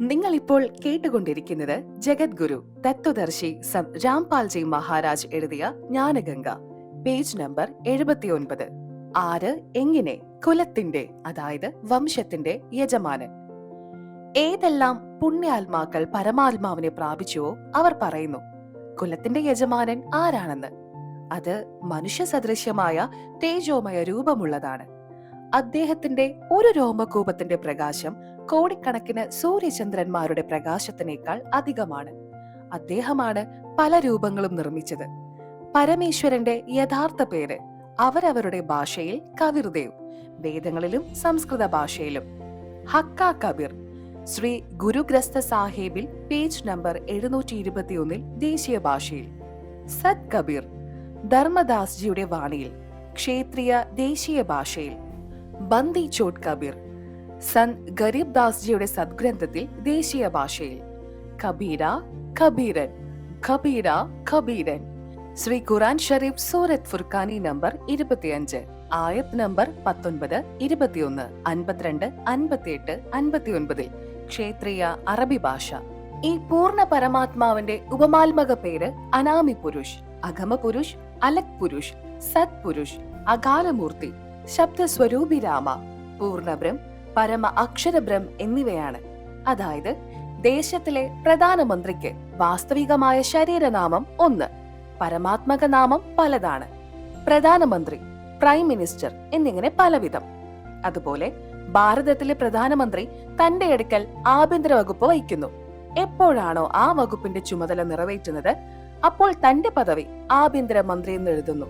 നിങ്ങൾ ഇപ്പോൾ കേട്ടുകൊണ്ടിരിക്കുന്നത് ജഗദ്ഗുരു തത്വദർശി സന്ത് രാംപാൽജി മഹാരാജ് എഴുതിയ ജ്ഞാനഗംഗ, പേജ് നമ്പർ 79. ആര് എങ്ങനെ കുലത്തിന്റെ അതായത് വംശത്തിന്റെ യജമാനൻ. ഏതെല്ലാം പുണ്യാത്മാക്കൾ പരമാത്മാവിനെ പ്രാപിച്ചുവോ അവർ പറയുന്നു കുലത്തിന്റെ യജമാനൻ ആരാണെന്ന്. അത് മനുഷ്യ സദൃശ്യമായ തേജോമയ രൂപമുള്ളതാണ്. അദ്ദേഹത്തിന്റെ ഒരു രോമകൂപത്തിന്റെ പ്രകാശം കോടിക്കണക്കിന് സൂര്യചന്ദ്രന്മാരുടെ പ്രകാശത്തിനേക്കാൾ അധികമാണ്. അദ്ദേഹമാണ് പല രൂപങ്ങളും നിർമ്മിച്ചത്. പരമേശ്വരന്റെ യഥാർത്ഥ പേര് അവരവരുടെ ഭാഷയിൽ കബീർദേവ്, വേദങ്ങളിലും സംസ്കൃത ഭാഷയിലും ഹക്ക കബീർ. ശ്രീ ഗുരുഗ്രസ്ത സാഹിബിൽ പേജ് നമ്പർ 721 ദേശീയ ഭാഷയിൽ സത് കബീർ. ധർമ്മദാസ്ജിയുടെ വാണിയിൽ ക്ഷേത്രീയ ദേശീയ ഭാഷയിൽ ബന്ദി ചോട്ട് കബീർ. സന്ത് ഗരീബ് ദാസ്ജിയുടെ സദ്ഗ്രന്ഥത്തിൽ ദേശീയ ഭാഷയിൽ കബീര കബീരൻ, ഖബീര ഖബീരൻ. ശ്രീ ഖുറാൻ ഷരീഫ് സൂറത്ത് ഫുർഖാനി നമ്പർ 25, ആയത്ത് നമ്പർ 19, 21, 52, 58, 59 ക്ഷേത്രീയ അറബി ഭാഷ. ഈ പൂർണ്ണ പരമാത്മാവിന്റെ ഉപമാത്മക പേര് അനാമി പുരുഷ്, അഗമ പുരുഷ്, അലക് പുരുഷ്, സത് പുരുഷ്, അകാലമൂർത്തി, ശബ്ദസ്വരൂപി രാമ, പൂർണ്ണബ്രം, പരമ അക്ഷരബ്രം എന്നിവയാണ്. അതായത് ദേശത്തിലെ പ്രധാനമന്ത്രിക്ക് വാസ്തവികമായ ശരീരനാമം ഒന്ന്, പരമാത്മക നാമം പലതാണ്. പ്രധാനമന്ത്രി, പ്രൈം മിനിസ്റ്റർ എന്നിങ്ങനെ പലവിധം. അതുപോലെ ഭാരതത്തിലെ പ്രധാനമന്ത്രി തന്റെ അടുക്കൽ ആഭ്യന്തര വകുപ്പ് വഹിക്കുന്നു. എപ്പോഴാണോ ആ വകുപ്പിന്റെ ചുമതല നിറവേറ്റുന്നത് അപ്പോൾ തന്റെ പദവി ആഭ്യന്തര മന്ത്രി എന്ന് എഴുതുന്നു,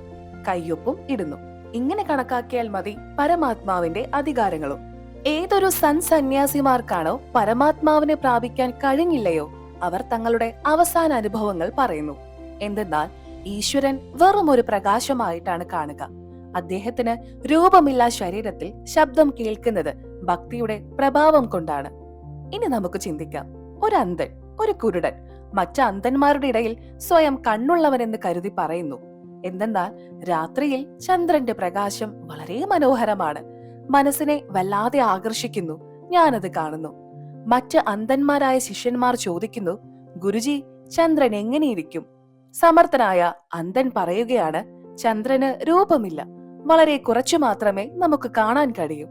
കയ്യൊപ്പും ഇടുന്നു. ഇങ്ങനെ കണക്കാക്കിയാൽ മതി പരമാത്മാവിന്റെ അധികാരങ്ങളും. ഏതൊരു സന്യാസിമാർക്കാണോ പരമാത്മാവിനെ പ്രാപിക്കാൻ കഴിഞ്ഞില്ലയോ അവർ തങ്ങളുടെ അവസാന അനുഭവങ്ങൾ പറയുന്നു. എന്തെന്നാൽ ഈശ്വരൻ വെറും ഒരു പ്രകാശമായിട്ടാണ് കാണുക. അദ്ദേഹത്തിന് രൂപമില്ലാ ശരീരത്തിൽ ശബ്ദം കേൾക്കുന്നത് ഭക്തിയുടെ പ്രഭാവം കൊണ്ടാണ്. ഇനി നമുക്ക് ചിന്തിക്കാം. ഒരു അന്ധൻ, ഒരു കുരുടൻ മറ്റ് അന്ധന്മാരുടെ ഇടയിൽ സ്വയം കണ്ണുള്ളവനെന്ന് കരുതി പറയുന്നു. എന്തെന്നാൽ രാത്രിയിൽ ചന്ദ്രന്റെ പ്രകാശം വളരെ മനോഹരമാണ്, മനസ്സിനെ വല്ലാതെ ആകർഷിക്കുന്നു, ഞാനത് കാണുന്നു. മറ്റ് അന്ധന്മാരായ ശിഷ്യന്മാർ ചോദിക്കുന്നു, ഗുരുജി ചന്ദ്രൻ എങ്ങനെയിരിക്കും? സമർത്ഥനായ അന്ധൻ പറയുകയാണ്, ചന്ദ്രന് രൂപമില്ല, വളരെ കുറച്ചു മാത്രമേ നമുക്ക് കാണാൻ കഴിയൂ.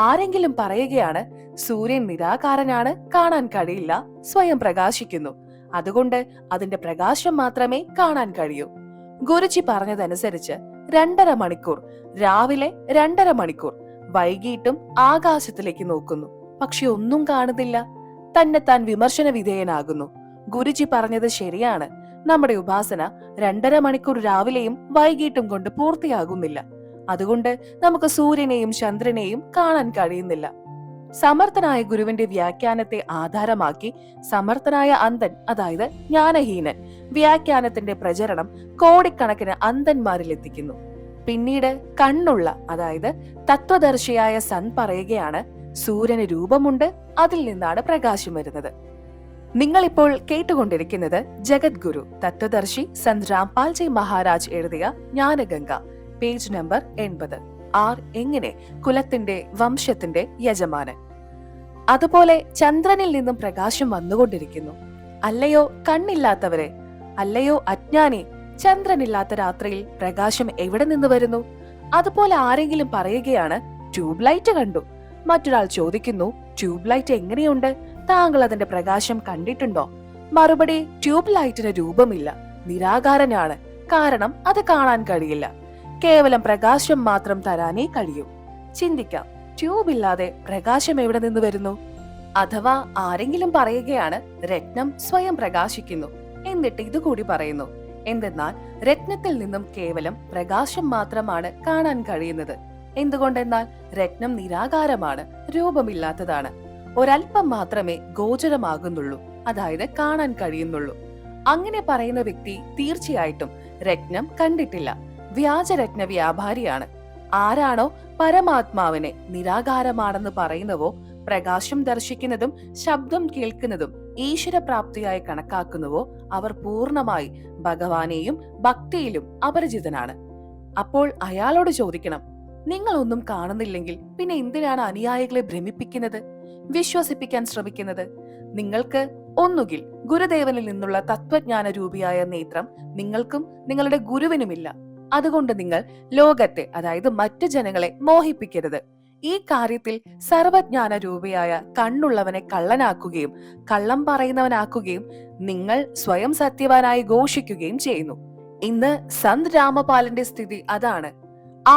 ആരെങ്കിലും പറയുകയാണ്, സൂര്യൻ നിരാകാരനാണ്, കാണാൻ കഴിയില്ല, സ്വയം പ്രകാശിക്കുന്നു, അതുകൊണ്ട് അതിന്റെ പ്രകാശം മാത്രമേ കാണാൻ കഴിയൂ. ഗുരുജി പറഞ്ഞതനുസരിച്ച് 2.5 മണിക്കൂർ, രാവിലെ 2.5 മണിക്കൂർ വൈകിട്ടും ആകാശത്തിലേക്ക് നോക്കുന്നു, പക്ഷെ ഒന്നും കാണുന്നില്ല. തന്നെ താൻ വിമർശന വിധേയനാകുന്നു. ഗുരുജി പറഞ്ഞത് ശരിയാണ്, നമ്മുടെ ഉപാസന 2.5 മണിക്കൂർ രാവിലെയും വൈകിട്ടും കൊണ്ട് പൂർത്തിയാകുന്നില്ല, അതുകൊണ്ട് നമുക്ക് സൂര്യനെയും ചന്ദ്രനെയും കാണാൻ കഴിയുന്നില്ല. സമർത്ഥനായ ഗുരുവിന്റെ വ്യാഖ്യാനത്തെ ആധാരമാക്കി സമർത്ഥനായ അന്ധൻ, അതായത് ജ്ഞാനഹീനൻ, വ്യാഖ്യാനത്തിന്റെ പ്രചരണം കോടിക്കണക്കിന് അന്ധന്മാരിൽ എത്തിക്കുന്നു. പിന്നീട് കണ്ണുള്ള, അതായത് തത്വദർശിയായ സന്ത് പറയുകയാണ്, സൂര്യന് രൂപമുണ്ട്, അതിൽ നിന്നാണ് പ്രകാശം വരുന്നത്. നിങ്ങളിപ്പോൾ കേട്ടുകൊണ്ടിരിക്കുന്നത് ജഗദ്ഗുരു തത്വദർശി സന്ത് രാംപാൽജി മഹാരാജ് എഴുതിയ ജ്ഞാനഗംഗ, പേജ് നമ്പർ 80. ആർ എങ്ങനെ കുലത്തിന്റെ വംശത്തിന്റെ യജമാനൻ. അതുപോലെ ചന്ദ്രനിൽ നിന്നും പ്രകാശം വന്നുകൊണ്ടിരിക്കുന്നു. അല്ലയോ കണ്ണില്ലാത്തവരെ, അല്ലയോ അജ്ഞാനി, ചന്ദ്രനില്ലാത്ത രാത്രിയിൽ പ്രകാശം എവിടെ നിന്ന് വരുന്നു? അതുപോലെ ആരെങ്കിലും പറയുകയാണ്, ട്യൂബ് ലൈറ്റ് കണ്ടു. മറ്റൊരാൾ ചോദിക്കുന്നു, ട്യൂബ് ലൈറ്റ് എങ്ങനെയുണ്ട്? താങ്കൾ അതിന്റെ പ്രകാശം കണ്ടിട്ടുണ്ടോ? മറുപടി, ട്യൂബ് ലൈറ്റിന് രൂപമില്ല, നിരാകാരനാണ്, കാരണം അത് കാണാൻ കഴിയില്ല, കേവലം പ്രകാശം മാത്രം തരാനേ കഴിയൂ. ചിന്തിക്കാം, ട്യൂബ് ഇല്ലാതെ പ്രകാശം എവിടെ നിന്ന് വരുന്നു? അഥവാ ആരെങ്കിലും പറയുകയാണ്, രത്നം സ്വയം പ്രകാശിക്കുന്നു, എന്നിട്ട് ഇതുകൂടി പറയുന്നു, എന്തെന്നാൽ രത്നത്തിൽ നിന്നും കേവലം പ്രകാശം മാത്രമാണ് കാണാൻ കഴിയുന്നത്. എന്തുകൊണ്ടെന്നാൽ രത്നം നിരാകാരമാണ്, രൂപമില്ലാത്തതാണ്, ഒരൽപ്പം മാത്രമേ ഗോചരമാകുന്നുള്ളൂ, അതായത് കാണാൻ കഴിയുന്നുള്ളൂ. അങ്ങനെ പറയുന്ന വ്യക്തി തീർച്ചയായിട്ടും രത്നം കണ്ടിട്ടില്ല, വ്യാജരത്ന വ്യാപാരിയാണ്. ആരാണോ പരമാത്മാവിനെ നിരാകാരമാണെന്ന് പറയുന്നവോ പ്രകാശം ദർശിക്കുന്നതും ശബ്ദം കേൾക്കുന്നതും ഈശ്വരപ്രാപ്തിയായി കണക്കാക്കുന്നുവോ അവർ പൂർണ്ണമായി ഭഗവാനെയും ഭക്തിയിലും അപരിചിതനാണ്. അപ്പോൾ അയാളോട് ചോദിക്കണം, നിങ്ങൾ ഒന്നും കാണുന്നില്ലെങ്കിൽ പിന്നെ എന്തിനാണ് അനുയായികളെ ഭ്രമിപ്പിക്കുന്നത്? വിശ്വസിപ്പിക്കാൻ ശ്രമിക്കുന്നത്? നിങ്ങൾക്ക് ഒന്നുകിൽ ഗുരുദേവനിൽ നിന്നുള്ള തത്വജ്ഞാന രൂപിയായ നേത്രം നിങ്ങൾക്കും നിങ്ങളുടെ ഗുരുവിനുമില്ല. അതുകൊണ്ട് നിങ്ങൾ ലോകത്തെ, അതായത് മറ്റു ജനങ്ങളെ മോഹിപ്പിക്കരുത്. ഈ കാര്യത്തിൽ സർവജ്ഞാന രൂപയായ കണ്ണുള്ളവനെ കള്ളനാക്കുകയും കള്ളം പറയുന്നവനാക്കുകയും നിങ്ങൾ സ്വയം സത്യവാനായി ഘോഷിക്കുകയും ചെയ്യുന്നു. ഇന്ന് സന്ത് രാമപാലിന്റെ സ്ഥിതി അതാണ്.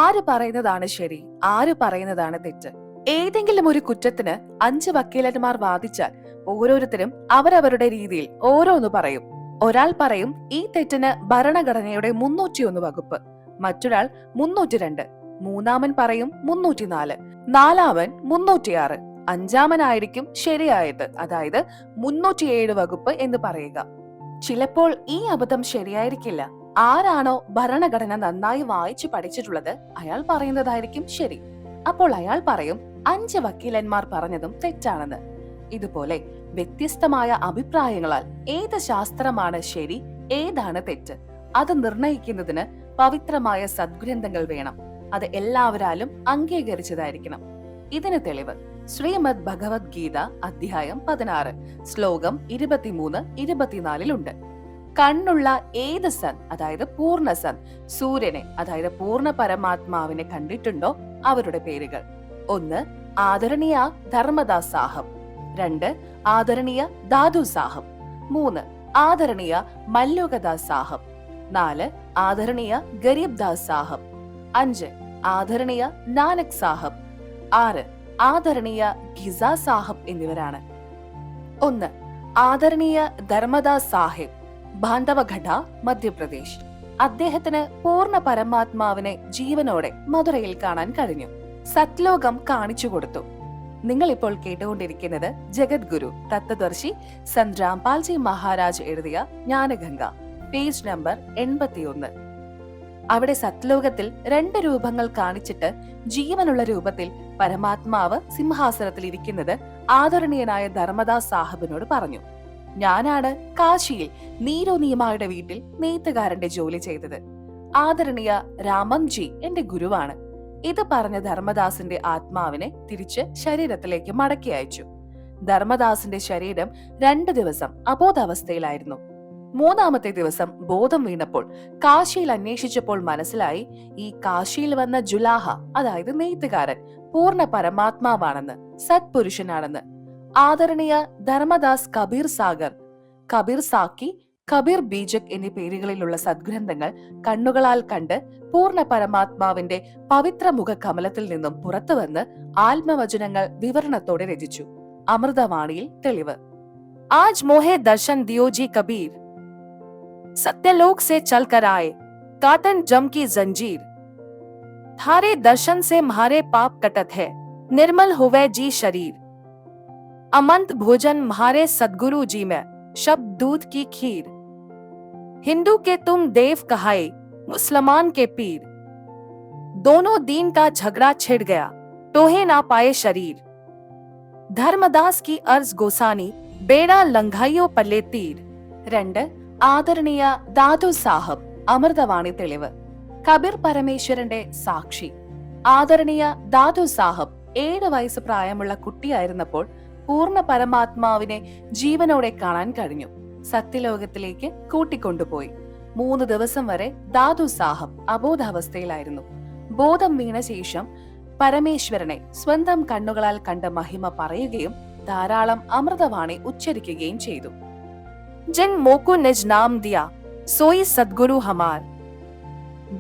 ആര് പറയുന്നതാണ് ശരി, ആര് പറയുന്നതാണ് തെറ്റ്? ഏതെങ്കിലും ഒരു കുറ്റത്തിന് 5 വക്കീലന്മാർ വാദിച്ചാൽ ഓരോരുത്തരും അവരവരുടെ രീതിയിൽ ഓരോന്ന് പറയും. ഒരാൾ പറയും ഈ തെറ്റിന് ഭരണഘടനയുടെ 301 വകുപ്പ്, മറ്റൊരാൾ 302, മൂന്നാമൻ പറയും 304, നാലാമൻ 306, അഞ്ചാമനായിരിക്കും ശരിയായത്, അതായത് 307 വകുപ്പ് എന്ന് പറയുക. ചിലപ്പോൾ ഈ അബദ്ധം ശരിയായിരിക്കില്ല. ആരാണോ ഭരണഘടന നന്നായി വായിച്ചു പഠിച്ചിട്ടുള്ളത് അയാൾ പറയുന്നതായിരിക്കും ശരി. അപ്പോൾ അയാൾ പറയും 5 വക്കീലന്മാർ പറഞ്ഞതും തെറ്റാണെന്ന്. ഇതുപോലെ വ്യത്യസ്തമായ അഭിപ്രായങ്ങളാൽ ഏത് ശാസ്ത്രമാണ് ശരി, ഏതാണ് തെറ്റ്, അത് നിർണയിക്കുന്നതിന് പവിത്രമായ സദ്ഗ്രന്ഥങ്ങൾ വേണം. അത് എല്ലാവരാലും അംഗീകരിച്ചതായിരിക്കണം. ഇതിന് തെളിവ് ശ്രീമദ് ഭഗവത്ഗീത അധ്യായം 16 ശ്ലോകം 23-24 കണ്ണുള്ള ഏത് സൻ, അതായത് പൂർണ്ണ സൻ, സൂര്യനെ, അതായത് പൂർണ്ണ പരമാത്മാവിനെ കണ്ടിട്ടുണ്ടോ അവരുടെ പേരുകൾ: 1 ആദരണീയ ധർമ്മദാസ് സാഹബ്, 2 ആദരണീയ ദാദു സാഹബ്, 3 ആദരണീയ മല്ലുകദാസ് സാഹബ്, 4 ആദരണീയ ഗരീബ് ദാസ് സാഹബ്, 5 ആദരണീയ നാനക് സാഹബ്, 6 ആദരണീയ ഗിസ സാഹബ് എന്നിവരാണ്. 1 ആദരണീയ ധർമ്മദാസ് സാഹിബ്, ബാന്ധവഘട്ട, മധ്യപ്രദേശ്. അദ്ദേഹത്തിന് പൂർണ്ണ പരമാത്മാവിനെ ജീവനോടെ മധുരയിൽ കാണാൻ കഴിഞ്ഞു. സത്ലോകം കാണിച്ചു കൊടുത്തു. നിങ്ങൾ ഇപ്പോൾ കേട്ടുകൊണ്ടിരിക്കുന്നത് ജഗദ്ഗുരു തത്വദർശി സന്ത് രാംപാൽജി മഹാരാജ് എഴുതിയ ജ്ഞാനഗംഗ, പേജ് നമ്പർ 81. അവിടെ സത്ലോകത്തിൽ 2 രൂപങ്ങൾ കാണിച്ചിട്ട് ജീവനുള്ള രൂപത്തിൽ പരമാത്മാവ് സിംഹാസനത്തിൽ ഇരിക്കുന്നത് ആദരണീയനായ ധർമ്മദാസ് സാഹിബിനോട് പറഞ്ഞു: ഞാനാണ് കാശിയിൽ നീരോനിയമായുടെ വീട്ടിൽ നെയ്ത്തുകാരന്റെ ജോലി ചെയ്തത്. ആദരണീയ രാമംജി എന്റെ ഗുരുവാണ്. ഇത് പറഞ്ഞ ധർമ്മദാസിന്റെ ആത്മാവിനെ തിരിച്ച് ശരീരത്തിലേക്ക് മടക്കി അയച്ചു. ധർമ്മദാസിന്റെ ശരീരം 2 ദിവസം അബോധാവസ്ഥയിലായിരുന്നു. 3-ാമത്തെ ദിവസം ബോധം വീണപ്പോൾ കാശിയിൽ അന്വേഷിച്ചപ്പോൾ മനസ്സിലായി ഈ കാശിയിൽ വന്ന ജുലാഹ, അതായത് നെയ്ത്തുകാരൻ, പൂർണ്ണ പരമാത്മാവാണെന്ന്, സത്പുരുഷനാണെന്ന്. ആദരണീയ ധർമ്മദാസ് കബീർ സാഗർ, കബീർ സാക്കി, കബീർ ബീജക് എന്നീ പേരുകളിലുള്ള സദ്ഗ്രന്ഥങ്ങൾ കണ്ണുകളാൽ കണ്ട് പൂർണ്ണ പരമാത്മാവിന്റെ പവിത്ര മുഖ കമലത്തിൽ നിന്നും പുറത്തുവന്ന് ആത്മവചനങ്ങൾ വിവരണത്തോടെ രചിച്ചു. അമൃതവാണിയിൽ തെളിവ്: ആജ് മോഹെ ദർശൻ ദിയോജി കബീർ, സത്യലോക് സെ ചൽ കർ ആए, काटन जम की जंजीर, थारे दर्शन से म्हारे पाप कटत है, निर्मल हुवे जी शरीर, अमंत भोजन म्हारे सदगुरु जी में, शब्द दूध की खीर, हिंदू के तुम देव कहाए, मुसलमान के पीर, दोनों दीन का झगड़ा छिड़ गया, टोहे ना पाए शरीर, धर्मदास की अर्ज गोसानी, बेड़ा लंघाइयो पल्ले तीर. 2 ആദരണീയ ദാദു സാഹബ്, അമൃതവാണി തെളിവ്: കബീർ പരമേശ്വരന്റെ സാക്ഷി. ആദരണീയ ദാദു സാഹബ് 7 വയസ്സ് പ്രായമുള്ള കുട്ടിയായിരുന്നപ്പോൾ പൂർണ്ണ പരമാത്മാവിനെ ജീവനോടെ കാണാൻ കഴിഞ്ഞു. സത്യലോകത്തിലേക്ക് കൂട്ടിക്കൊണ്ടുപോയി. 3 ദിവസം വരെ ദാദു സാഹബ് അബോധാവസ്ഥയിലായിരുന്നു. ബോധം വീണ ശേഷം പരമേശ്വരനെ സ്വന്തം കണ്ണുകളാൽ കണ്ട മഹിമ പറയുകയും ധാരാളം അമൃതവാണി ഉച്ചരിക്കുകയും ചെയ്തു. जिन मोको निज नाम दिया सोई सदगुरु हमार,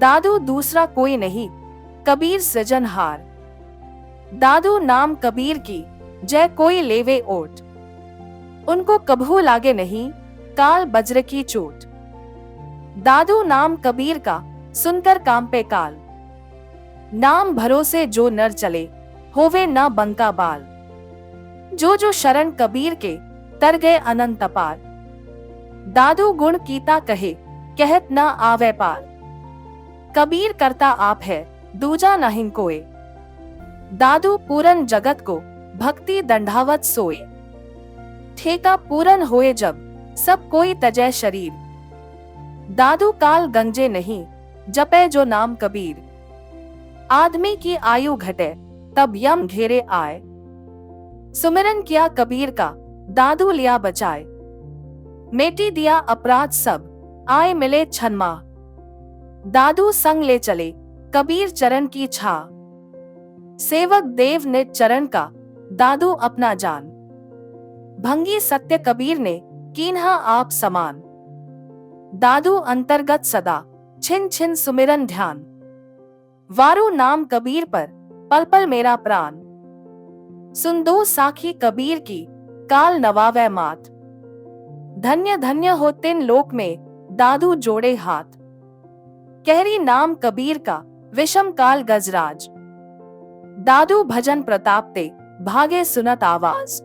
दादू दूसरा कोई नहीं कबीर सृजनहार, दादू नाम कबीर की जय कोई लेवे ओट, उनको कभू लागे नहीं काल बज्र की चोट, दादू नाम कबीर का सुनकर कांपे काल, नाम भरोसे जो नर चले होवे न बंका बाल, जो शरण कबीर के तर गए अनंत पार, दादू गुण कीता कहे कहत न आवे पार, कबीर करता आप है दूजा नहीं कोय, दादू पूरन जगत को भक्ति दंडावत सोए, ठेका पूरन होए जब सब कोई तजय शरीर, दादू काल गंजे नहीं जपे जो नाम कबीर, आदमी की आयु घटे तब यम घेरे आए, सुमिरन किया कबीर का, दादू लिया बचाए, मेटी दिया अपराध सब, आए मिले छनमा, दादू संग ले चले कबीर चरण की छा, सेवक देव ने चरण का, दादू अपना जान, भंगी सत्य कबीर ने कीन्हा आप समान, दादू अंतर्गत सदा छिन छिन सुमिरन ध्यान, वारू नाम कबीर पर पल पल मेरा प्राण, सुन दो साखी कबीर की काल नवावे मात, धन्य धन्य हो तिन लोक में दादू जोड़े हाथ, कहरी नाम कबीर का विषम काल गजराज, दादू भजन प्रताप ते भागे सुनत आवाज,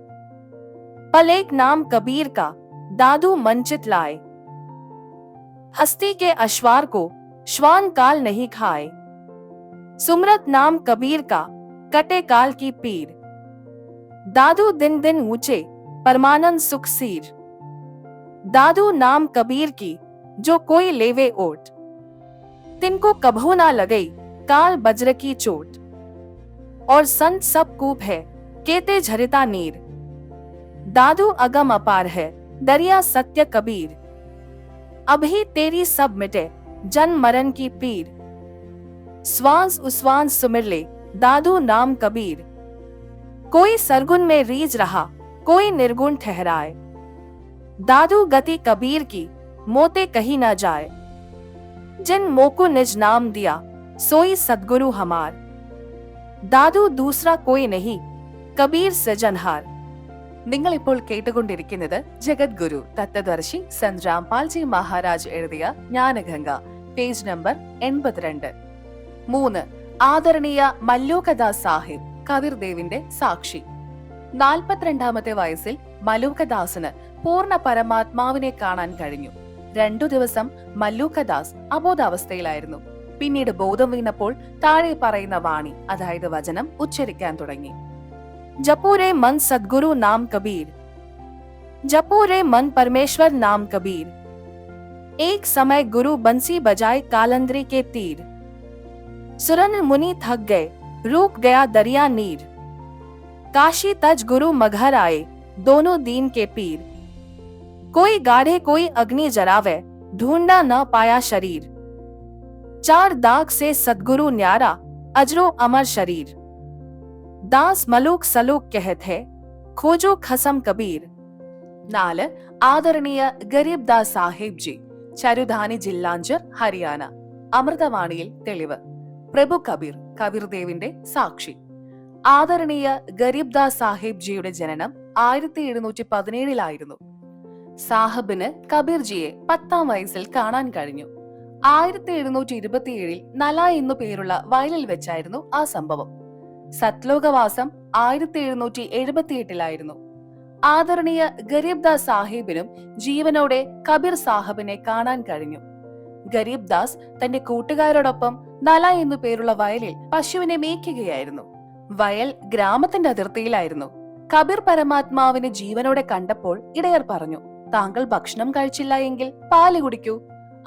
पल एक नाम कबीर का दादू मंचित लाए, हस्ती के अश्वार को श्वान काल नहीं खाए, सुमरत नाम कबीर का कटे काल की पीर, दादू दिन दिन ऊंचे परमानंद सुख सीर, दादू नाम कबीर की जो कोई लेवे ओट, तिनको कभू ना लगई काल बज्र की चोट, और संत सब कूप है केते झरिता नीर, दादू अगम अपार है दरिया सत्य कबीर, अभी तेरी सब मिटे जन्म मरण की पीर, श्वास उश्वास सुमिर ले दादू नाम कबीर, कोई सरगुन में रीझ रहा कोई निर्गुण ठहराए, दादू गति कबीर की मोते कहीं ना जाए, जिन मोको निज नाम दिया सोई सद्गुरु हमार, दादू दूसरा कोई नहीं कबीर सजनहार. നിങ്ങൾ ഇപ്പോൾ കേട്ടുകൊണ്ടിരിക്കുന്നത് ജഗദ്ഗുരു തത്വദർശി സന്ത് രാംപാൽജി മഹാരാജ് എഴുതിയ ജ്ഞാനഗംഗ, പേജ് നമ്പർ 82. 3. ആദരണീയ മല്ലൂകദാസ് സാഹിബ് കബീർദേവിന്റെ സാക്ഷി. 42ാമത്തെ വയസ്സിൽ മല്ലൂകദാസിന് പൂർണ്ണ പരമാത്മാവിനെ കാണാൻ കഴിഞ്ഞു. 2 ദിവസം മല്ലൂകദാസ് അബോധാവസ്ഥയിലായിരുന്നു. പിന്നീട് ബോധം വീണപ്പോൾ താഴെ പറയുന്ന വാണി, അതായത് വചനം ഉച്ചരിക്കാൻ തുടങ്ങി. जपो रे मन सद्गुरु नाम कबीर, जपो रे मन परमेश्वर नाम कबीर, एक समय गुरु बंसी बजाए कालंदरी के तीर, सुरन मुनि थक गए रूक गया दरिया नीर, काशी तज गुरु मगहर आए दोनों दीन के पीर, कोई गाढ़े कोई अग्नि जरावे ढूंढा न पाया शरीर, 4 दाग से सद्गुरु न्यारा अजरो अमर शरीर, दास मलूक सलूक कहत है खोजो खसम कबीर. 4. ആദരണീയ ഗരീബ് ദാസ് സാഹിബ് ജി, ചരുധാനി ജില്ലാഞ്ചർ, ഹരിയാന. അമൃതവാണിയിൽ തെളിവ്. പ്രഭു കബീർ കബീർദേവിന്റെ സാക്ഷി. ആദരണീയ ഗരീബ് ദാസ് സാഹിബ് ജിയുടെ ജനനം 1717 സാഹിബിന് കബീർജിയെ 10ാം വയസ്സിൽ കാണാൻ കഴിഞ്ഞു. 1727 നല എന്നു പേരുള്ള വയലിൽ വെച്ചായിരുന്നു ആ സംഭവം. സത്ലോകവാസം 1778 ആദരണീയ ഗരീബ് ദാസ് സാഹിബിനും ജീവനോടെ കബീർ സാഹിബിനെ കാണാൻ കഴിഞ്ഞു. ഗരീബ് ദാസ് തന്റെ കൂട്ടുകാരോടൊപ്പം നല എന്നു പേരുള്ള വയലിൽ പശുവിനെ മേയ്ക്കുകയായിരുന്നു. വയൽ ഗ്രാമത്തിന്റെ അതിർത്തിയിലായിരുന്നു. കബീർ പരമാത്മാവിനെ ജീവനോടെ കണ്ടപ്പോൾ ഇടയർ പറഞ്ഞു, താങ്കൾ ഭക്ഷണം കഴിച്ചില്ല എങ്കിൽ പാല് കുടിക്കൂ.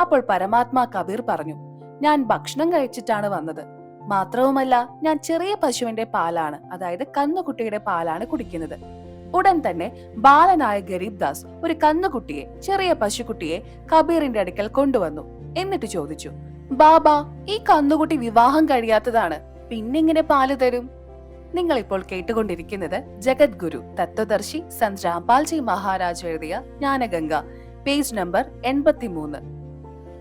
അപ്പോൾ പരമാത്മാ കബീർ പറഞ്ഞു, ഞാൻ ഭക്ഷണം കഴിച്ചിട്ടാണ് വന്നത്. മാത്രവുമല്ല, ഞാൻ ചെറിയ പശുവിന്റെ പാലാണ്, അതായത് കന്നുകുട്ടിയുടെ പാലാണ് കുടിക്കുന്നത്. ഉടൻ തന്നെ ബാലനായ ഗരീബ് ദാസ് ഒരു കന്നുകുട്ടിയെ, ചെറിയ പശുക്കുട്ടിയെ കബീറിന്റെ അടുക്കൽ കൊണ്ടുവന്നു. എന്നിട്ട് ചോദിച്ചു, ബാബ, ഈ കന്നുകുട്ടി വിവാഹം കഴിയാത്തതാണ്, പിന്നെങ്ങനെ പാല് തരും? നിങ്ങൾ ഇപ്പോൾ കേട്ടുകൊണ്ടിരിക്കുന്നത് ജഗദ്ഗുരു തത്വദർശി സന്ത് രാംപാൽജി മഹാരാജ് എഴുതിയ ജ്ഞാനഗംഗ, പേജ് നമ്പർ 83.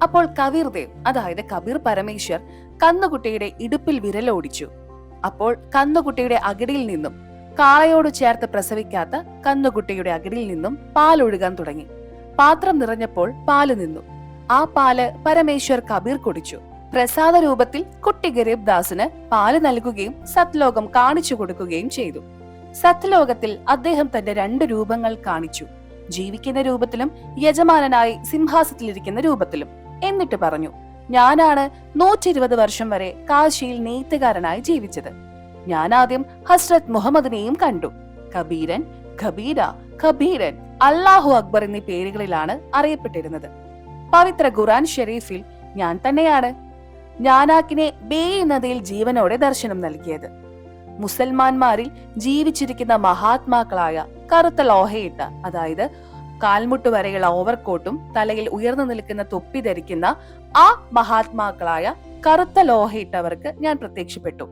അപ്പോൾ കബീർദേവ്, അതായത് കബീർ പരമേശ്വർ, കന്നുകുട്ടിയുടെ ഇടുപ്പിൽ വിരലോടിച്ചു. അപ്പോൾ കന്നുകുട്ടിയുടെ അകിടിയിൽ നിന്നും, കാളയോട് ചേർത്ത് പ്രസവിക്കാത്ത കന്നുകുട്ടിയുടെ അകിടിയിൽ നിന്നും പാലൊഴുകാൻ തുടങ്ങി. പാത്രം നിറഞ്ഞപ്പോൾ പാല് നിന്നു. ആ പാല് പരമേശ്വർ കബീർ കുടിച്ചു. പ്രസാദ രൂപത്തിൽ കുട്ടി ഗരീബ് ദാസിന് പാല് നൽകുകയും സത്ലോകം കാണിച്ചു കൊടുക്കുകയും ചെയ്തു. സത്ലോകത്തിൽ അദ്ദേഹം തന്റെ 2 രൂപങ്ങൾ കാണിച്ചു, ജീവിക്കുന്ന രൂപത്തിലും യജമാനനായി സിംഹാസനത്തിലിരിക്കുന്ന രൂപത്തിലും. എന്നിട്ട് പറഞ്ഞു, ഞാനാണ് 120 വർഷം വരെ കാശിയിൽ നെയ്ത്തുകാരനായി ജീവിച്ചത്. ഞാൻ ആദ്യം ഹസ്രത്ത് മുഹമ്മദിനെയും കണ്ടു. കബീരൻ, ഖബീര, ഖബീരൻ, അല്ലാഹു അക്ബർ എന്നീ പേരുകളിലാണ് അറിയപ്പെട്ടിരുന്നത്. പവിത്ര ഖുർആൻ ഷരീഫിൽ ഞാൻ തന്നെയാണ് ഞാനാക്കിനെ ബേയി നദിയിൽ ജീവനോടെ ദർശനം നൽകിയത്. മുസൽമാന്മാരിൽ ജീവിച്ചിരിക്കുന്ന മഹാത്മാക്കളായ കറുത്ത ലോഹയിട്ട, അതായത് കാൽമുട്ട് വരെയുള്ള ഓവർകോട്ടും തലയിൽ ഉയർന്നു നിൽക്കുന്ന തൊപ്പി ധരിക്കുന്ന ആ മഹാത്മാക്കളായ കറുത്ത ലോഹയിട്ടവർക്ക് ഞാൻ പ്രത്യക്ഷപ്പെട്ടു.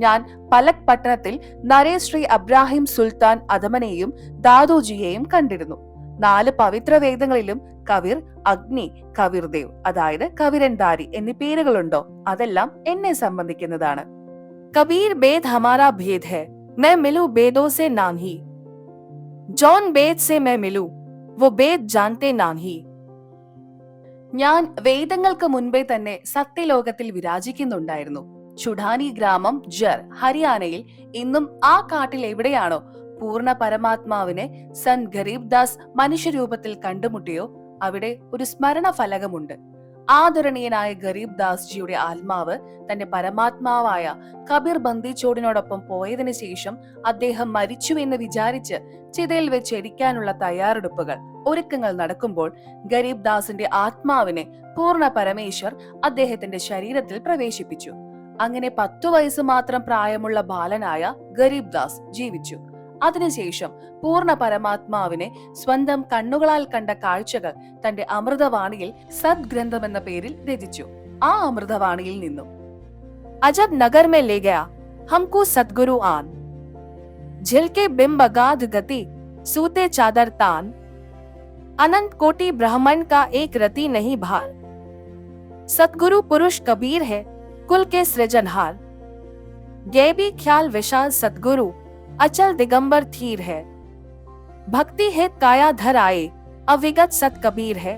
ഞാൻ പലക് പട്ടണത്തിൽ നരേശ്രീ അബ്രാഹിം സുൽത്താൻ അദമനെയും ദാദോജിയെയും കണ്ടിരുന്നു. 4 പവിത്ര വേദങ്ങളിലും കവിർ, അഗ്നി, കവിർദേവ്, അതായത് കവിരൻദാരി എന്നീ പേരുകളുണ്ടോ അതെല്ലാം എന്നെ സംബന്ധിക്കുന്നതാണ്. കബീർ ബേദ് ഹമാരാ ഭേദ് ഹൈ, मैं मिलूं बेदों से नांही, जौन बेद से मैं मिलूं वो बेद जानते नांही. ഞാൻ വേദങ്ങൾക്ക് മുൻപേ തന്നെ സത്യലോകത്തിൽ വിരാജിക്കുന്നുണ്ടായിരുന്നു. ചുഡാനി ഗ്രാമം ജർ, ഹരിയാനയിൽ ഇന്നും ആ കാട്ടിൽ എവിടെയാണോ പൂർണ്ണ പരമാത്മാവിനെ സന്ത് ഗരീബ് ദാസ് മനുഷ്യരൂപത്തിൽ കണ്ടുമുട്ടിയോ അവിടെ ഒരു സ്മരണ ഫലകമുണ്ട്. ആദരണീയനായ ഗരീബ് ദാസ് ജിയുടെ ആത്മാവ് തന്റെ പരമാത്മാവായ കബീർ ബന്ദിച്ചോടിനോടൊപ്പം പോയതിനു ശേഷം അദ്ദേഹം മരിച്ചുവെന്ന് വിചാരിച്ച് ചിതയിൽ വെച്ച് എരിക്കാനുള്ള തയ്യാറെടുപ്പുകൾ, ഒരുക്കങ്ങൾ നടക്കുമ്പോൾ ഗരീബ് ദാസിന്റെ ആത്മാവിനെ പൂർണ്ണ പരമേശ്വർ അദ്ദേഹത്തിന്റെ ശരീരത്തിൽ പ്രവേശിപ്പിച്ചു. അങ്ങനെ 10 വയസ്സ് മാത്രം പ്രായമുള്ള ബാലനായ ഗരീബ് ദാസ് ജീവിച്ചു. അതിനുശേഷം പൂർണ്ണ പരമാത്മാവിനെ സ്വന്തം കണ്ണുകളാൽ കണ്ട കാഴ്ചകൾ തന്റെ അമൃതവാണിയിൽ സദ്ഗ്രന്ഥം എന്ന പേരിൽ രചിച്ചു. ആ അമൃതവാണിയിൽ നിന്നും അജബ് Nagar may Leh Gaya ഹംകോ Sadhguru an, झिलके बिंब अगाध गति सूते चादर तान, अनंत कोटि ब्रह्मांड का एक रति नहीं भार, सतगुरु पुरुष कबीर है कुल के सृजनहार, गैबी ख्याल विशाल सतगुरु अचल दिगंबर थीर है, भक्ति है काया धर आए अविगत सत कबीर है,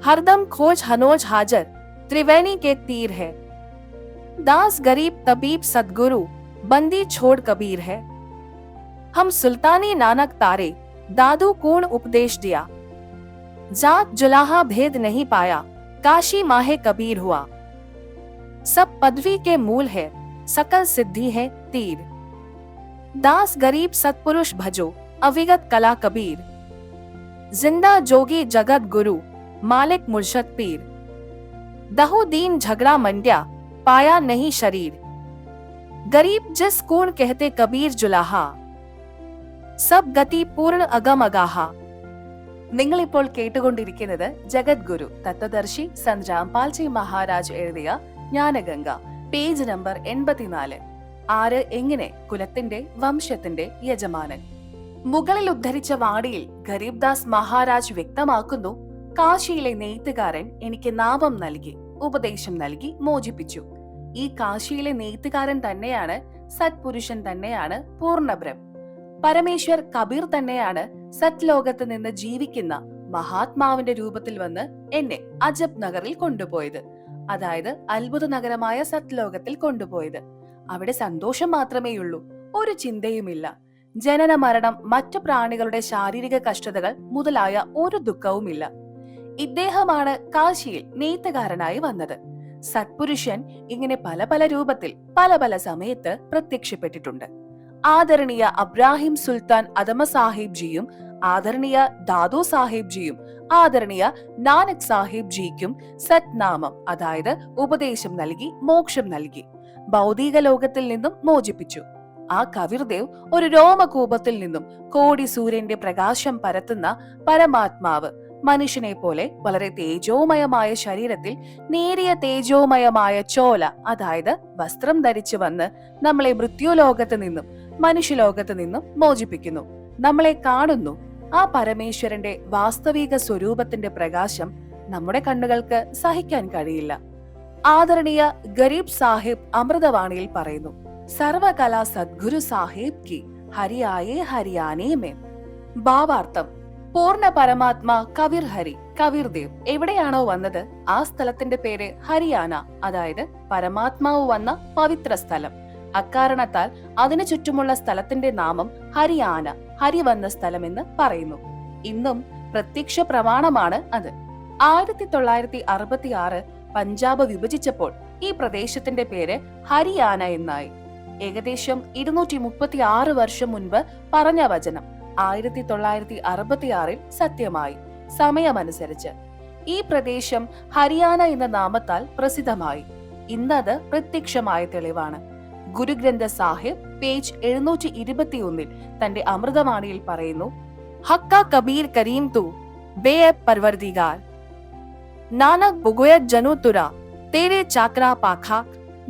हरदम खोज हनोज हाजर त्रिवेणी के तीर है, दास गरीब तबीब सतगुरु बंदी छोड़ कबीर है, हम सुल्तानी नानक तारे दादू कूण उपदेश दिया, जात जुलाहा भेद नहीं पाया काशी माहे कबीर हुआ, सब पदवी के मूल है सकल सिद्धि है तीर, दास गरीब सतपुरुष भजो अविगत कला कबीर, जिंदा जोगी जगत गुरु मालिक मुर्शद पीर, दहु दीन झगड़ा मंड्या पाया नहीं शरीर, गरीब जिस कूण कहते कबीर जुलाहा, सब गति पूर्ण अगम अगाहा. നിങ്ങൾ ഇപ്പോൾ കേട്ടുകൊണ്ടിരിക്കുന്നത് ജഗദ്ഗുരു തത്വദർശി സന്ത് രാംപാൽജി മഹാരാജ് എഴുതിയ ജ്ഞാനഗംഗ, പേജ് നമ്പർ 84. ആര് എങ്ങനെ കുലത്തിന്റെ വംശത്തിന്റെ യജമാനൻ. മുകളിൽ ഉദ്ധരിച്ച വാണിയിൽ ഗരീബ് ദാസ് മഹാരാജ് വ്യക്തമാക്കുന്നു, കാശിയിലെ നെയ്ത്തുകാരൻ എനിക്ക് നാമം നൽകി, ഉപദേശം നൽകി മോചിപ്പിച്ചു. ഈ കാശിയിലെ നെയ്ത്തുകാരൻ തന്നെയാണ് സത്പുരുഷൻ, തന്നെയാണ് പൂർണ്ണബ്രഹ്മം. പരമേശ്വർ കബീർ തന്നെയാണ് സത്ലോകത്ത് നിന്ന് ജീവിക്കുന്ന മഹാത്മാവിന്റെ രൂപത്തിൽ വന്ന് എന്നെ അജബ് നഗറിൽ കൊണ്ടുപോയത്, അതായത് അത്ഭുത നഗരമായ സത്ലോകത്തിൽ കൊണ്ടുപോയത്. അവിടെ സന്തോഷം മാത്രമേയുള്ളൂ, ഒരു ചിന്തയുമില്ല. ജനന മരണം, മറ്റു പ്രാണികളുടെ ശാരീരിക കഷ്ടതകൾ മുതലായ ഒരു ദുഃഖവുമില്ല. ഇദ്ദേഹമാണ് കാശിയിൽ നെയ്ത്തുകാരനായി വന്നത്. സത്പുരുഷൻ ഇങ്ങനെ പല പല രൂപത്തിൽ പല പല സമയത്ത് പ്രത്യക്ഷപ്പെട്ടിട്ടുണ്ട്. ആദരണീയ അബ്രാഹിം സുൽത്താൻ അദമ സാഹിബ് ജിയും ആദരണീയ ദാദോ സാഹിബ് ജിയും ആദരണീയ നാനക് സാഹിബ് ജിക്കും സത്നാമം, അതായത് ഉപദേശം നൽകി മോക്ഷം നൽകി, ഭൗതിക ലോകത്തിൽ നിന്നും മോചിപ്പിച്ചു. ആ കവിർദേവ് ഒരു രോമകൂപത്തിൽ നിന്നും കോടി സൂര്യന്റെ പ്രകാശം പരത്തുന്ന പരമാത്മാവ്, മനുഷ്യനെ പോലെ വളരെ തേജോമയമായ ശരീരത്തിൽ നേരിയ തേജോമയമായ ചോല, അതായത് വസ്ത്രം ധരിച്ചു വന്ന് നമ്മളെ മൃത്യുലോകത്ത് നിന്നും മനുഷ്യലോകത്ത് നിന്നും മോചിപ്പിക്കുന്നു. നമ്മളെ കാണുന്നു. ആ പരമേശ്വരന്റെ വാസ്തവിക സ്വരൂപത്തിന്റെ പ്രകാശം നമ്മുടെ കണ്ണുകൾക്ക് സഹിക്കാൻ കഴിയില്ല. ആദരണീയ ഗരീബ് സാഹിബ് അമൃതവാണിയിൽ പറയുന്നു, സർവകലാ സദ്ഗുരു സാഹിബ് കി ഹരിയായേ ഹരിയാനേ മേ. ഭാവാർത്ഥം, പൂർണ്ണ പരമാത്മാ കവിർ ഹരി, കവിർദേവ് എവിടെയാണോ വന്നത് ആ സ്ഥലത്തിന്റെ പേര് ഹരിയാന, അതായത് പരമാത്മാവ് വന്ന പവിത്ര സ്ഥലം. അക്കാരണത്താൽ അതിനു ചുറ്റുമുള്ള സ്ഥലത്തിന്റെ നാമം ഹരിയാന, ഹരി വന്ന സ്ഥലം എന്ന് പറയുന്നു. ഇന്നും പ്രത്യക്ഷ പ്രമാണമാണ് അത്. 1966 പഞ്ചാബ് വിഭജിച്ചപ്പോൾ ഈ പ്രദേശത്തിന്റെ പേര് ഹരിയാന എന്നായി. ഏകദേശം 236 വർഷം മുൻപ് പറഞ്ഞ വചനം 1966 സത്യമായി. സമയമനുസരിച്ച് ഈ പ്രദേശം ഹരിയാന എന്ന നാമത്താൽ പ്രസിദ്ധമായി. ഇന്നത് പ്രത്യക്ഷമായ തെളിവാണ്. ഗുരുഗ്രന്ഥ സാഹിബ് പേജ് 721 തന്റെ അമൃതവാണിയിൽ പറയുന്നു, ഹക്ക കബീർ കരീം തു ബേ പർവർദിഗാർ, നാനക് ബുഗുയത് ജനു തുര തേരെ ചാക്ര പാഖ.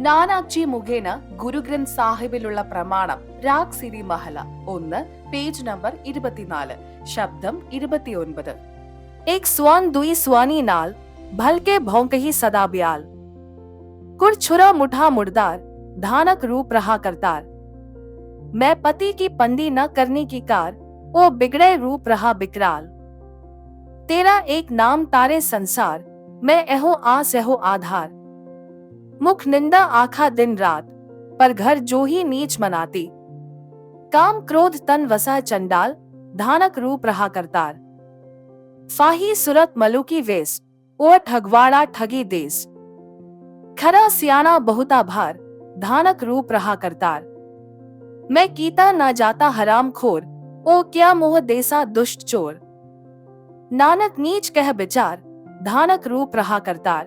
നാനാക്ജി മുഖേന ഗുരുഗ്രന്ഥ് സാഹിബിലുള്ള പ്രമാണം രാഗ് സിരി മഹല 1 പേജ് നമ്പർ 24 ശബ്ദം 29. एक स्वान दुई स्वानी नाल भलके भौंकही सदा ब्याल, कुर छुरा मुठा मुर्दार धानक रूप रहा करतार. मैं पति की पंदी न करने की कार, वो बिगड़े रूप रहा बिकराल. तेरा एक नाम तारे संसार, मैं एहो आस एहो आधार. मुख निंदा आखा दिन रात, पर घर जो ही नीच मनाती. काम क्रोध तन वसा चंडाल, धानक रूप रहा करतार. फाही सुरत मलुकी वेस, ओ ठगवाड़ा ठगी देस. खरा सियाना बहुता भार, धानक रूप रहा करतार. मैं कीता ना जाता हराम खोर, ओ क्या मोह देसा दुष्ट चोर. नानक नीच कह विचार, धानक रूप रहा करतार.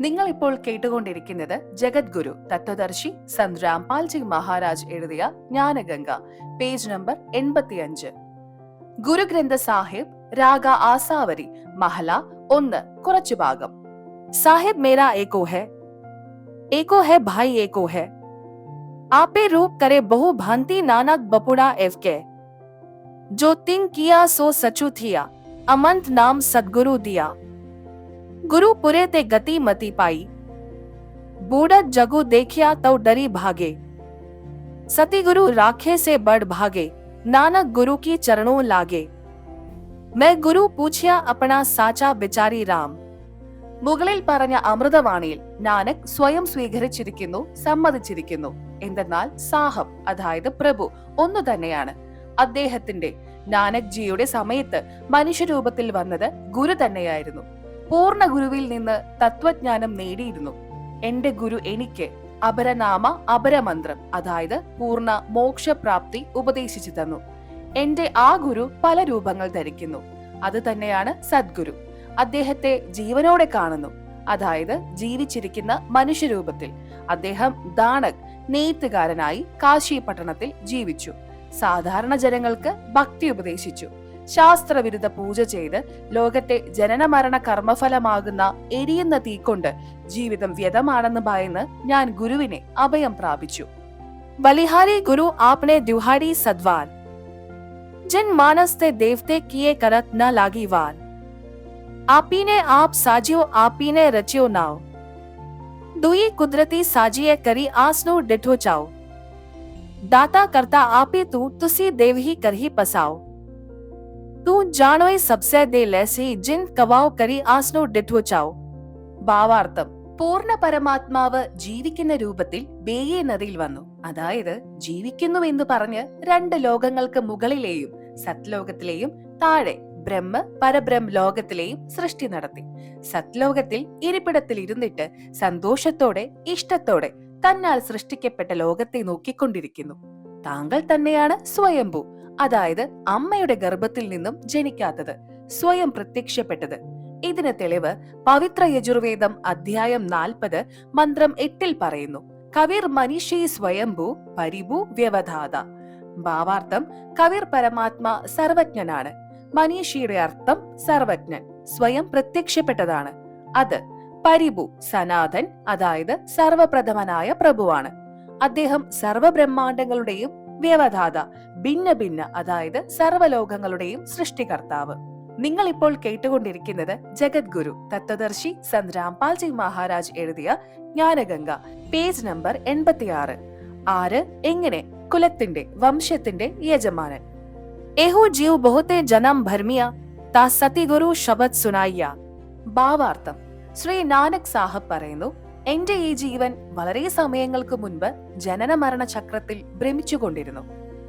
നിങ്ങൾ ഇപ്പോൾ കേട്ടുകൊണ്ടിരിക്കുന്നത് ജഗദ്ഗുരു തത്വദർശി സന്ത് രാംപാൽജി മഹാരാജ് എഴുതിയ ജ്ഞാനഗംഗ പേജ് നമ്പർ 85. ഗുരുഗ്രന്ഥ സാഹിബ് രാഗ ആസാവരി മഹല 1 കുറച്ചു ഭാഗം. സാഹിബ് മേരാ ഏകോ ഹെ ഭായി ഏകോ ഹെ. आपे रूप करे बहु भांति नानक बपुड़ा एवके, जो तिन किया सो सचु थिया, अमंत नाम सदगुरु दिया. गुरु पुरे ते गति मति पाई, बूढ़त जगु देखिया तो डरी भागे. सती गुरु राखे से बढ़ भागे, नानक गुरु की चरणों लागे. मैं गुरु पूछिया अपना साचा बिचारी राम. മുകളിൽ പറഞ്ഞ അമൃതവാണിയിൽ നാനക് സ്വയം സ്വീകരിച്ചിരിക്കുന്നു, സമ്മതിച്ചിരിക്കുന്നു. എന്തെന്നാൽ സാഹബ് അതായത് പ്രഭു ഒന്നു തന്നെയാണ്. അദ്ദേഹത്തിന്റെ നാനക് ജിയുടെ സമയത്ത് മനുഷ്യരൂപത്തിൽ വന്നത് ഗുരു തന്നെയായിരുന്നു. പൂർണ്ണ ഗുരുവിൽ നിന്ന് തത്വജ്ഞാനം നേടിയിരുന്നു. എന്റെ ഗുരു എനിക്ക് അപരനാമ അപരമന്ത്രം അതായത് പൂർണ്ണ മോക്ഷപ്രാപ്തി ഉപദേശിച്ചു തന്നു. എന്റെ ആ ഗുരു പല രൂപങ്ങൾ ധരിക്കുന്നു. അത് തന്നെയാണ് സദ്ഗുരു. അദ്ദേഹത്തെ ജീവനോടെ കാണുന്നു, അതായത് ജീവിച്ചിരിക്കുന്ന മനുഷ്യരൂപത്തിൽ. അദ്ദേഹം ദാനക് നെയ്ത്തുകാരനായി കാശി പട്ടണത്തിൽ ജീവിച്ചു. സാധാരണ ജനങ്ങൾക്ക് ഭക്തി ഉപദേശിച്ചു. ശാസ്ത്രവിരുദ്ധ പൂജ ചെയ്ത് ലോകത്തെ ജനന മരണ കർമ്മഫലമാകുന്ന എരിയുന്ന തീ കൊണ്ട് ജീവിതം വ്യതമാണെന്ന് ഭയന്ന് ഞാൻ ഗുരുവിനെ അഭയം പ്രാപിച്ചു. ബലിഹാരി ഗുരു ആപ്നെ ദ്യുഹാടി സദ്വാർ, जिन मानस ते देवते किए करत न लागी वार. आपी ने आप साजियो आपी ने रचियो नाव, दुई कुदरती साजिए करी आसनो डिठो चाओ. दाता करता आपी तू तुसी देव ही कर ही पसाओ. तू जानोई सबसे दे लैसी जिन कवाओ करी आसनो डिठो चाओ. ഭാവാർത്ഥം: പൂർണ്ണ പരമാത്മാവ് ജീവിക്കുന്ന രൂപത്തിൽ ബേയെ നദിയിൽ വന്നു. അതായത് ജീവിക്കുന്നു എന്ന് പറഞ്ഞ് 2 ലോകങ്ങൾക്ക് മുകളിലെയും സത്ലോകത്തിലെയും താഴെ ബ്രഹ്മ പരബ്രഹ്മ ലോകത്തിലെയും സൃഷ്ടി നടത്തി. സത്ലോകത്തിൽ ഇരിപ്പിടത്തിൽ ഇരുന്നിട്ട് സന്തോഷത്തോടെ ഇഷ്ടത്തോടെ തന്നാൽ സൃഷ്ടിക്കപ്പെട്ട ലോകത്തെ നോക്കിക്കൊണ്ടിരിക്കുന്നു. താങ്കൾ തന്നെയാണ് സ്വയംഭൂ, അതായത് അമ്മയുടെ ഗർഭത്തിൽ നിന്നും ജനിക്കാത്തത്, സ്വയം പ്രത്യക്ഷപ്പെട്ടത്. ഇതിന് തെളിവ് പവിത്ര യജുർവേദം അധ്യായം 40 മന്ത്രം 8 പറയുന്നു: കവിർ മനീഷി സ്വയംഭൂ പരിഭൂ വ്യവധാത. ഭാവാർത്ഥം: കവിർ പരമാത്മാ സർവജ്ഞനാണ്. മനീഷിയുടെ അർത്ഥം സർവജ്ഞൻ, സ്വയം പ്രത്യക്ഷപ്പെട്ടതാണ്. അത് പരിഭു സനാതൻ, അതായത് സർവപ്രഥമനായ പ്രഭുവാണ്. അദ്ദേഹം സർവബ്രഹ്മാണ്ടങ്ങളുടെയും വ്യവധാത ഭിന്ന ഭിന്ന, അതായത് സർവലോകങ്ങളുടെയും സൃഷ്ടികർത്താവ്. നിങ്ങൾ ഇപ്പോൾ കേട്ടുകൊണ്ടിരിക്കുന്നത് ജഗദ്ഗുരു തത്വദർശി സന്ത് രാംപാൽജി മഹാരാജ് എഴുതിയ ജ്ഞാനഗംഗ പേജ് നമ്പർ 86. ആര് എങ്ങനെ കുലത്തിന്റെ വംശത്തിന്റെ യജമാനൻ. ഏഹോ ജീവ് ബഹുത്തെ ജനം ഭർമിയ താ സതി ഗുരു ശബദ് സുനായ്യ. ഭാവാർത്ഥം: ശ്രീ നാനക് സാഹബ് പറയുന്നു, എന്റെ ഈ ജീവൻ വളരെ സമയങ്ങൾക്ക് മുൻപ് ജനന മരണ ചക്രത്തിൽ ഭ്രമിച്ചുകൊണ്ടിരുന്നു.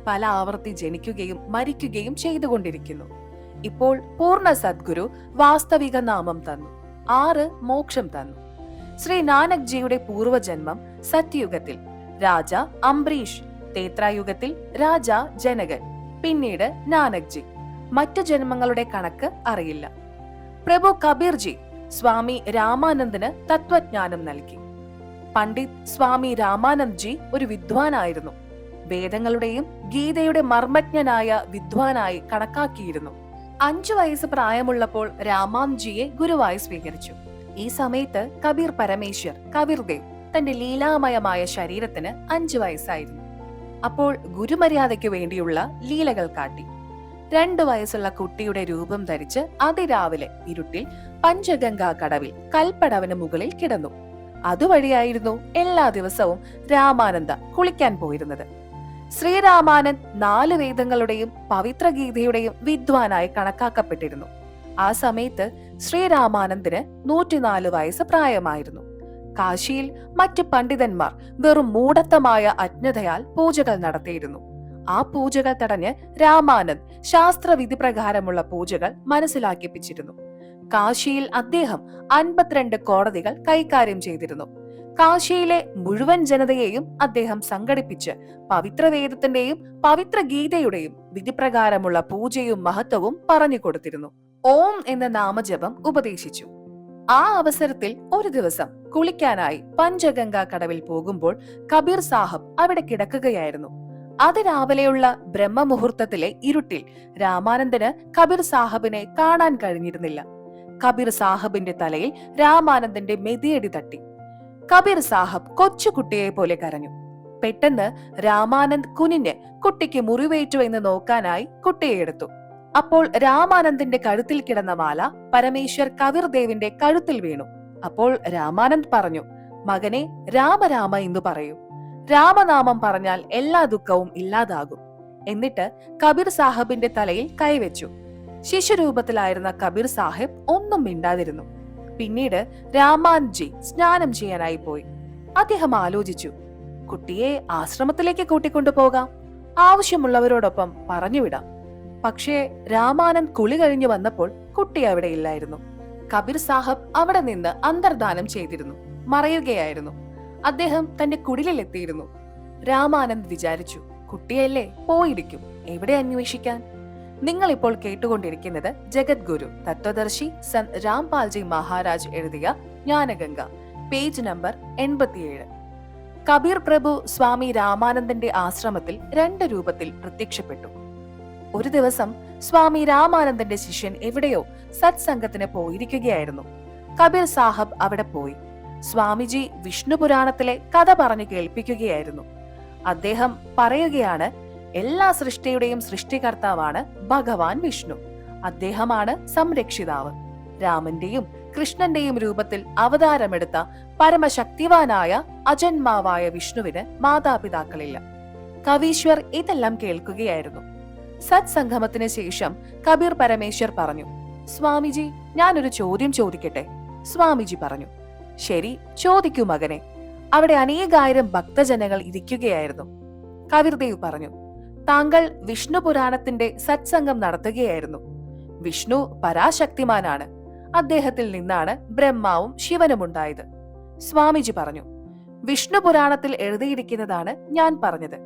പല ആവർത്തി ജനിക്കുകയും മരിക്കുകയും ചെയ്തുകൊണ്ടിരിക്കുന്നു. ഇപ്പോൾ പൂർണ്ണ സദ്ഗുരു വാസ്തവിക നാമം തന്നു, 6 മോക്ഷം തന്നു. ശ്രീ നാനക് ജിയുടെ പൂർവജന്മം സത്യയുഗത്തിൽ രാജ അംബരീഷ്, തേത്രായുഗത്തിൽ രാജ ജനകൻ, പിന്നീട് നാനക് ജി. മറ്റു ജന്മങ്ങളുടെ കണക്ക് അറിയില്ല. പ്രഭു കബീർ ജി സ്വാമി രാമാനന്ദന് തത്വജ്ഞാനം നൽകി. പണ്ഡിറ്റ് സ്വാമി രാമാനന്ദ് ജി ഒരു വിദ്വാനായിരുന്നു. വേദങ്ങളുടെയും ഗീതയുടെ മർമ്മജ്ഞനായ വിദ്വാനായി കണക്കാക്കിയിരുന്നു. 5 വയസ്സ് പ്രായമുള്ളപ്പോൾ രാമാനന്ദ്ജിയെ ഗുരുവായി സ്വീകരിച്ചു. ഈ സമയത്ത് കബീർ പരമേശ്വർ കബീർദേവ് തന്റെ ലീലാമയമായ ശരീരത്തിന് 5 വയസ്സായിരുന്നു. അപ്പോൾ ഗുരുമര്യാദയ്ക്ക് വേണ്ടിയുള്ള ലീലകൾ കാട്ടി. 2 വയസ്സുള്ള കുട്ടിയുടെ രൂപം ധരിച്ച് അതിരാവിലെ ഇരുട്ടിൽ പഞ്ചഗംഗാ കടവിൽ കൽപ്പടവിന് മുകളിൽ കിടന്നു. അതുവഴിയായിരുന്നു എല്ലാ ദിവസവും രാമാനന്ദ കുളിക്കാൻ പോയിരുന്നത്. ശ്രീരാമാനന്ദ് 4 വേദങ്ങളുടെയും പവിത്ര ഗീതയുടെയും വിദ്വാനായി കണക്കാക്കപ്പെട്ടിരുന്നു. ആ സമയത്ത് ശ്രീരാമാനന്ദിന് 104 വയസ്സ് പ്രായമായിരുന്നു. കാശിയിൽ മറ്റ് പണ്ഡിതന്മാർ വെറും മൂഢത്തമായ അജ്ഞതയാൽ പൂജകൾ നടത്തിയിരുന്നു. ആ പൂജകൾ തടഞ്ഞ് രാമാനന്ദ് ശാസ്ത്രവിധി പ്രകാരമുള്ള പൂജകൾ മനസ്സിലാക്കിപ്പിച്ചിരുന്നു. കാശിയിൽ അദ്ദേഹം 52 കോടതികൾ കൈകാര്യം ചെയ്തിരുന്നു. കാശിയിലെ മുഴുവൻ ജനതയെയും അദ്ദേഹം സംഘടിപ്പിച്ച് പവിത്രവേദത്തിന്റെയും പവിത്ര ഗീതയുടെയും വിധിപ്രകാരമുള്ള പൂജയും മഹത്വവും പറഞ്ഞു കൊടുത്തിരുന്നു. ഓം എന്ന നാമജപം ഉപദേശിച്ചു. ആ അവസരത്തിൽ ഒരു ദിവസം കുളിക്കാനായി പഞ്ചഗംഗാ കടവിൽ പോകുമ്പോൾ കബീർ സാഹബ് അവിടെ കിടക്കുകയായിരുന്നു. അതിരാവിലെയുള്ള ബ്രഹ്മമുഹൂർത്തത്തിലെ ഇരുട്ടിൽ രാമാനന്ദന് കബീർ സാഹബിനെ കാണാൻ കഴിഞ്ഞിരുന്നില്ല. കബീർ സാഹബിന്റെ തലയിൽ രാമാനന്ദന്റെ മെതിയടി തട്ടി. കബീർ സാഹബ് കൊച്ചുകുട്ടിയെ പോലെ കരഞ്ഞു. പെട്ടെന്ന് രാമാനന്ദ് കുനിഞ്ഞ് കുട്ടിക്ക് മുറിവേറ്റു എന്ന് നോക്കാനായി കുട്ടിയെ എടുത്തു. അപ്പോൾ രാമാനന്ദിന്റെ കഴുത്തിൽ കിടന്ന മാല പരമേശ്വർ കബീർദേവിന്റെ കഴുത്തിൽ വീണു. അപ്പോൾ രാമാനന്ദ് പറഞ്ഞു, മകനെ രാമരാമ എന്ന് പറയൂ. രാമനാമം പറഞ്ഞാൽ എല്ലാ ദുഃഖവും ഇല്ലാതാകും. എന്നിട്ട് കബീർ സാഹബിന്റെ തലയിൽ കൈവച്ചു. ശിശുരൂപത്തിലായിരുന്ന കബീർ സാഹിബ് ഒന്നും മിണ്ടാതിരുന്നു. പിന്നീട് രാമാനന്ദ്ജി സ്നാനം ചെയ്യാനായി പോയി. അദ്ദേഹം ആലോചിച്ചു, കുട്ടിയെ ആശ്രമത്തിലേക്ക് കൂട്ടിക്കൊണ്ടു പോകാം, ആവശ്യമുള്ളവരോടൊപ്പം പറഞ്ഞുവിടാം. പക്ഷേ രാമാനന്ദ് കുളി കഴിഞ്ഞു വന്നപ്പോൾ കുട്ടി അവിടെ ഇല്ലായിരുന്നു. കബീർ സാഹബ് അവിടെ നിന്ന് അന്തർധാനം ചെയ്തിരുന്നു, മറയുകയായിരുന്നു. അദ്ദേഹം തന്റെ കുടിലെത്തിയിരുന്നു. രാമാനന്ദ് വിചാരിച്ചു, കുട്ടിയല്ലേ, പോയിരിക്കും, എവിടെ അന്വേഷിക്കാൻ. നിങ്ങൾ ഇപ്പോൾ കേട്ടുകൊണ്ടിരിക്കുന്നത് ജഗദ്ഗുരു തത്വദർശി സന്ത് രാംപാൽജി മഹാരാജ് എഴുതിയ ജ്ഞാനഗംഗ, പേജ് നമ്പർ 87. കബീർ പ്രഭു സ്വാമി രാമാനന്ദന്റെ ആശ്രമത്തിൽ 2 രൂപത്തിൽ പ്രത്യക്ഷപ്പെട്ടു. ഒരു ദിവസം സ്വാമി രാമാനന്ദന്റെ ശിഷ്യൻ എവിടെയോ സത്സംഗത്തിന് പോയിരിക്കുകയായിരുന്നു. കബീർ സാഹബ് അവിടെ പോയി. സ്വാമിജി വിഷ്ണു പുരാണത്തിലെ കഥ പറഞ്ഞു കേൾപ്പിക്കുകയായിരുന്നു. അദ്ദേഹം പറയുകയാണ്, എല്ലാ സൃഷ്ടിയുടെയും സൃഷ്ടികർത്താവാണ് ഭഗവാൻ വിഷ്ണു. അദ്ദേഹമാണ് സംരക്ഷിതാവ്. രാമന്റെയും കൃഷ്ണന്റെയും രൂപത്തിൽ അവതാരമെടുത്ത പരമശക്തിവാനായ അജന്മാവായ വിഷ്ണുവിന് മാതാപിതാക്കളില്ല. കവീശ്വർ ഇതെല്ലാം കേൾക്കുകയായിരുന്നു. സത്സംഗമത്തിന് ശേഷം കബീർ പരമേശ്വർ പറഞ്ഞു, സ്വാമിജി, ഞാനൊരു ചോദ്യം ചോദിക്കട്ടെ? സ്വാമിജി പറഞ്ഞു, ശരി, ചോദിക്കൂ മകനെ. അവിടെ അനേകായിരം ഭക്തജനങ്ങൾ ഇരിക്കുകയായിരുന്നു. കബീർദേവ് പറഞ്ഞു, താങ്കൾ വിഷ്ണു പുരാണത്തിന്റെ സത്സംഗം നടത്തുകയായിരുന്നു. വിഷ്ണു പരാശക്തിമാനാണ്. അദ്ദേഹത്തിൽ നിന്നാണ് ബ്രഹ്മാവും ശിവനും ഉണ്ടായത്. സ്വാമിജി പറഞ്ഞു, വിഷ്ണു പുരാണത്തിൽ എഴുതിയിരിക്കുന്നതാണ് ഞാൻ പറഞ്ഞത്.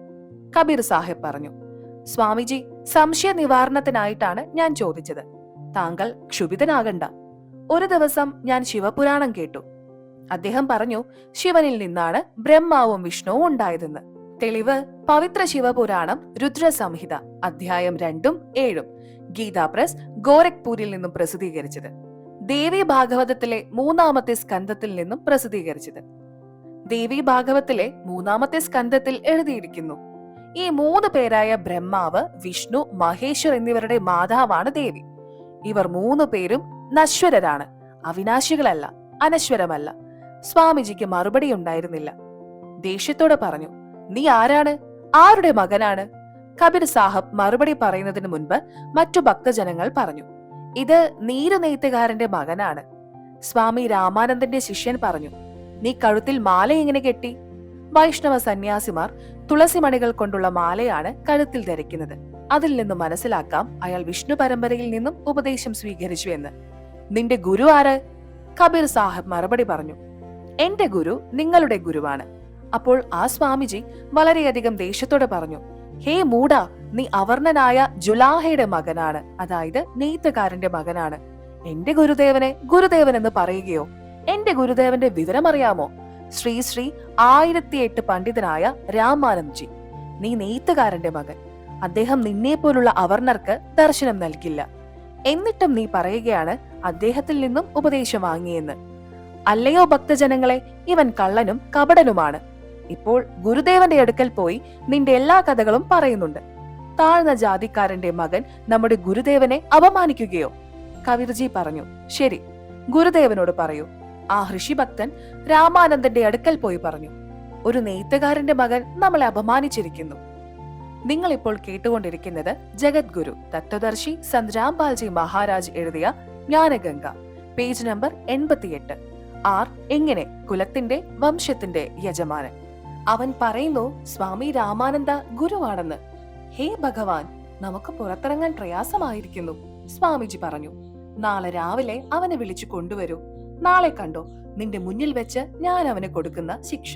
കബീർ സാഹിബ് പറഞ്ഞു, സ്വാമിജി, സംശയ നിവാരണത്തിനായിട്ടാണ് ഞാൻ ചോദിച്ചത്. താങ്കൾ ക്ഷുഭിതനാകണ്ട. ഒരു ദിവസം ഞാൻ ശിവപുരാണം കേട്ടു. അദ്ദേഹം പറഞ്ഞു, ശിവനിൽ നിന്നാണ് ബ്രഹ്മാവും വിഷ്ണുവും ഉണ്ടായതെന്ന്. തെളിവ് പവിത്ര ശിവപുരാണം രുദ്രസംഹിത അധ്യായം 2ഉം 7ഉം ഗീതാ പ്രസ് ഗോരഖ്പൂരിൽ നിന്നും പ്രസിദ്ധീകരിച്ചത്. ദേവി ഭാഗവതത്തിലെ 3ാമത്തെ സ്കന്ധത്തിൽ നിന്നും പ്രസിദ്ധീകരിച്ചത്. ദേവി ഭാഗവത്തിലെ 3ാമത്തെ സ്കന്ധത്തിൽ എഴുതിയിരിക്കുന്നു, ഈ 3 പേരായ ബ്രഹ്മാവ്, വിഷ്ണു, മഹേശ്വർ എന്നിവരുടെ മാതാവാണ് ദേവി. ഇവർ 3 പേരും നശ്വരരാണ്, അവിനാശികളല്ല, അനശ്വരമല്ല. സ്വാമിജിക്ക് മറുപടി ഉണ്ടായിരുന്നില്ല. ദേഷ്യത്തോടെ പറഞ്ഞു, നീ ആരാണ്? ആരുടെ മകനാണ്? കബീർ സാഹബ് മറുപടി പറയുന്നതിന് മുൻപ് മറ്റു ഭക്തജനങ്ങൾ പറഞ്ഞു, ഇത് നീരുനെയ്ത്തുകാരന്റെ മകനാണ്. സ്വാമി രാമാനന്ദന്റെ ശിഷ്യൻ പറഞ്ഞു, നീ കഴുത്തിൽ മാല എങ്ങനെ കെട്ടി? വൈഷ്ണവ സന്യാസിമാർ തുളസിമണികൾ കൊണ്ടുള്ള മാലയാണ് കഴുത്തിൽ ധരിക്കുന്നത്. അതിൽ നിന്നും മനസ്സിലാക്കാം അയാൾ വിഷ്ണു പരമ്പരയിൽ നിന്നും ഉപദേശം സ്വീകരിച്ചു എന്ന്. നിന്റെ ഗുരു ആര്? കബീർ സാഹിബ് മറുപടി പറഞ്ഞു, എന്റെ ഗുരു നിങ്ങളുടെ ഗുരുവാണ്. അപ്പോൾ ആ സ്വാമിജി വളരെയധികം ദേഷ്യത്തോടെ പറഞ്ഞു, ഹേ മൂഢ, നീ അവർണനായ ജുലാഹയുടെ മകനാണ്, അതായത് നെയ്ത്തുകാരന്റെ മകനാണ്. എന്റെ ഗുരുദേവനെ ഗുരുദേവൻ എന്ന് പറയുകയോ? എന്റെ ഗുരുദേവന്റെ വിവരമറിയാമോ? ശ്രീ ശ്രീ 1008 പണ്ഡിതനായ രാമാനന്ദ്ജി, നീ നെയ്ത്തുകാരന്റെ മകൻ. അദ്ദേഹം നിന്നെ പോലുള്ള അവർണർക്ക് ദർശനം നൽകില്ല. എന്നിട്ടും നീ പറയുകയാണ് അദ്ദേഹത്തിൽ നിന്നും ഉപദേശം വാങ്ങിയെന്ന്. അല്ലയോ ഭക്തജനങ്ങളെ, ഇവൻ കള്ളനും കപടനുമാണ്. ഇപ്പോൾ ഗുരുദേവന്റെ അടുക്കൽ പോയി നിന്റെ എല്ലാ കഥകളും പറയുന്നുണ്ട്. താഴ്ന്ന ജാതിക്കാരന്റെ മകൻ നമ്മുടെ ഗുരുദേവനെ അപമാനിക്കുകയോ? കവിർജി പറഞ്ഞു, ശരി, ഗുരുദേവനോട് പറയൂ. ആ ഋഷിഭക്തൻ രാമാനന്ദന്റെ അടുക്കൽ പോയി പറഞ്ഞു, ഒരു നെയ്ത്തുകാരന്റെ മകൻ നമ്മളെ അപമാനിച്ചിരിക്കുന്നു. നിങ്ങൾ ഇപ്പോൾ കേട്ടുകൊണ്ടിരിക്കുന്നത് ജഗദ്ഗുരു തത്വദർശി സന്ത് രാംപാൽജി മഹാരാജ് എഴുതിയ ജ്ഞാനഗംഗ, പേജ് നമ്പർ 88. എങ്ങനെ കുലത്തിന്റെ വംശത്തിന്റെ യജമാനൻ. അവൻ പറയുന്നു സ്വാമി രാമാനന്ദ ഗുരുവാണെന്ന്. ഹേ ഭഗവാൻ, നമുക്ക് പുറത്തിറങ്ങാൻ പ്രയാസമായിരിക്കുന്നു. സ്വാമിജി പറഞ്ഞു, നാളെ രാവിലെ അവനെ വിളിച്ചു കൊണ്ടുവരൂ. നാളെ കണ്ടോ, നിന്റെ മുന്നിൽ വെച്ച് ഞാൻ അവന് കൊടുക്കുന്ന ശിക്ഷ.